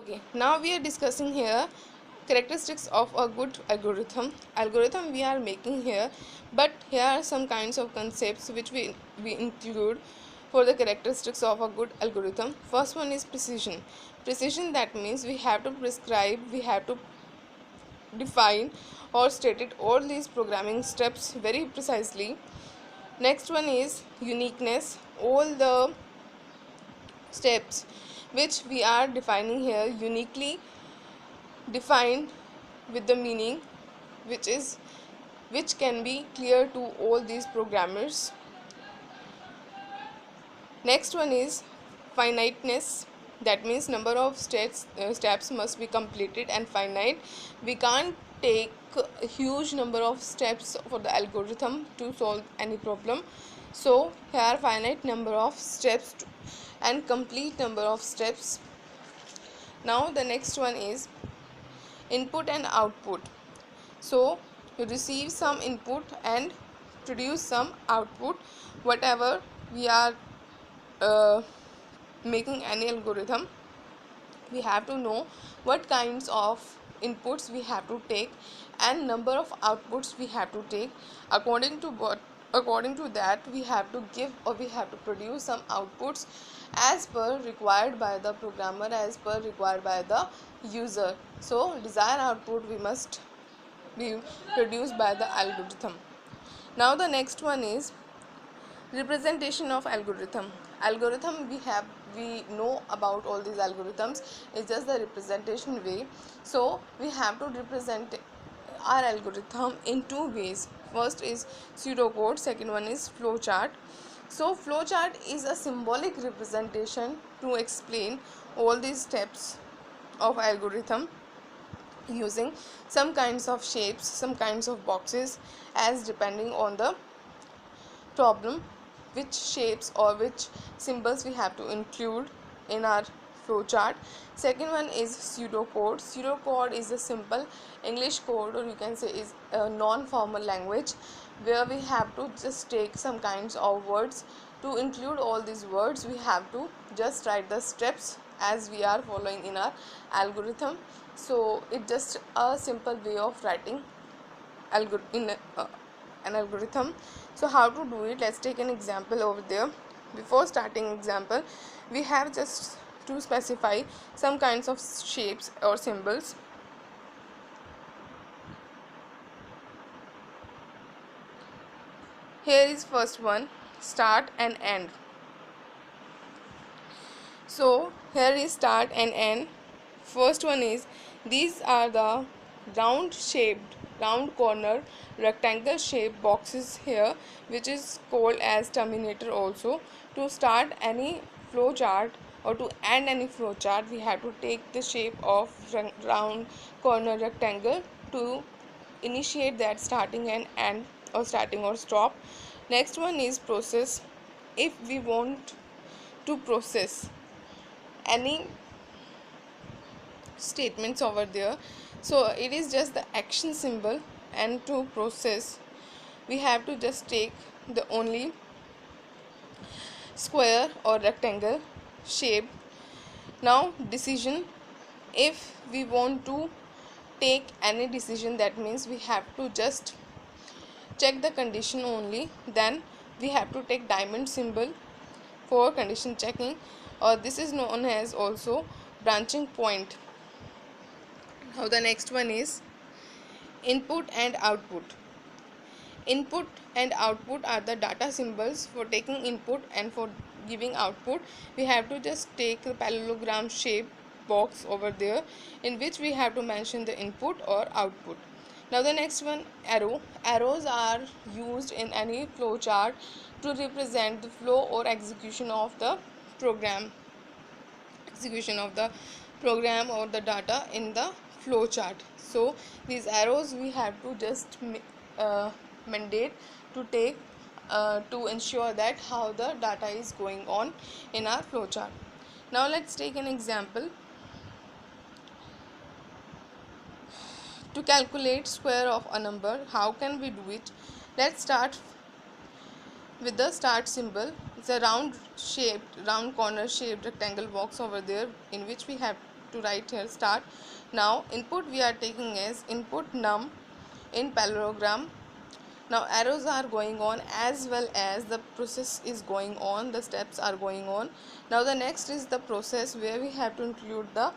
Okay, now we are discussing here characteristics of a good algorithm. Algorithm we are making here, but here are some kinds of concepts which we include for the characteristics of a good algorithm. First one is precision. Precision, that means we have to prescribe, we have to define or stated all these programming steps very precisely. Next one is uniqueness. All the steps which we are defining here uniquely defined with the meaning which can be clear to all these programmers. Next one is finiteness, that means number of steps must be completed and finite. We can't take a huge number of steps for the algorithm to solve any problem, so here finite number of steps and complete number of steps. Now the next one is input and output. So you receive some input and produce some output. Whatever we are uh, making any algorithm, we have to know what kinds of inputs we have to take and number of outputs we have to take. According to that we have to give or we have to produce some outputs as per required by the programmer, as per required by the user. So desired output we must be produced by the algorithm. Now the next one is representation of algorithm. We know about all these algorithms, it's just the representation way. So we have to represent our algorithm in two ways. First is pseudocode, second one is flowchart. So flowchart is a symbolic representation to explain all these steps of algorithm using some kinds of shapes, some kinds of boxes, as depending on the problem which shapes or which symbols we have to include in our flowchart. Second one is pseudocode. Pseudocode is a simple English code, or you can say is a non-formal language, where we have to just take some kinds of words. To include all these words we have to just write the steps as we are following in our algorithm. So it's just a simple way of writing an algorithm. So how to do it, let's take an example over there. Before starting example, we have just to specify some kinds of shapes or symbols. Here is first one, start and end. So here is start and end. First one is, these are the round corner rectangle shaped boxes here, which is called as terminator also. To start any flow chart or to end any flow chart, we have to take the shape of round corner rectangle to initiate that starting and end, or starting or stop. Next one is process. If we want to process any statements over there, so it is just the action symbol, and to process we have to just take the only square or rectangle shape. Now decision, if we want to take any decision, that means we have to just check the condition only, then we have to take diamond symbol for condition checking, or this is known as also branching point. Now the next one is input and output. Input and output are the data symbols. For taking input and for giving output, we have to just take a parallelogram shape box over there, in which we have to mention the input or output. Now the next one, arrow. Arrows are used in any flow chart to represent the flow or execution of the program or the data in the flow chart. So these arrows we have to just mandate to take to ensure that how the data is going on in our flow chart. Now let's take an example. To calculate square of a number, how can we do it? Let's start with the start symbol. It's a round corner shaped rectangle box over there, in which we have to write here start. Now input we are taking as input num in parallelogram. Now arrows are going on as well as the process is going on, the steps are going on. Now the next is the process where we have to include the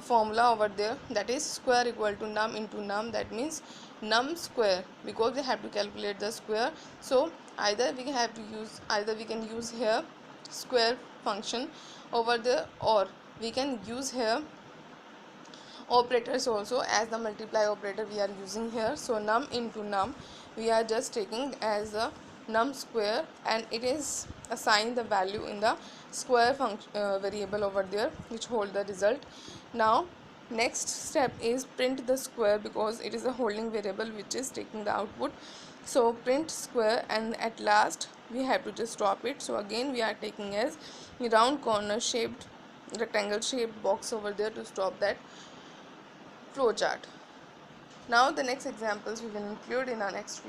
formula over there, that is square equal to num into num, that means num square, because we have to calculate the square. So either we can use here square function over there, or we can use here operators also, as the multiply operator we are using here. So num into num we are just taking as a num square, and it is assign the value in the square function variable over there, which hold the result. Now next step is print the square, because it is a holding variable which is taking the output. So print square, and at last we have to just stop it. So again we are taking as round corner shaped rectangle shaped box over there to stop that flowchart. Now the next examples we will include in our next video.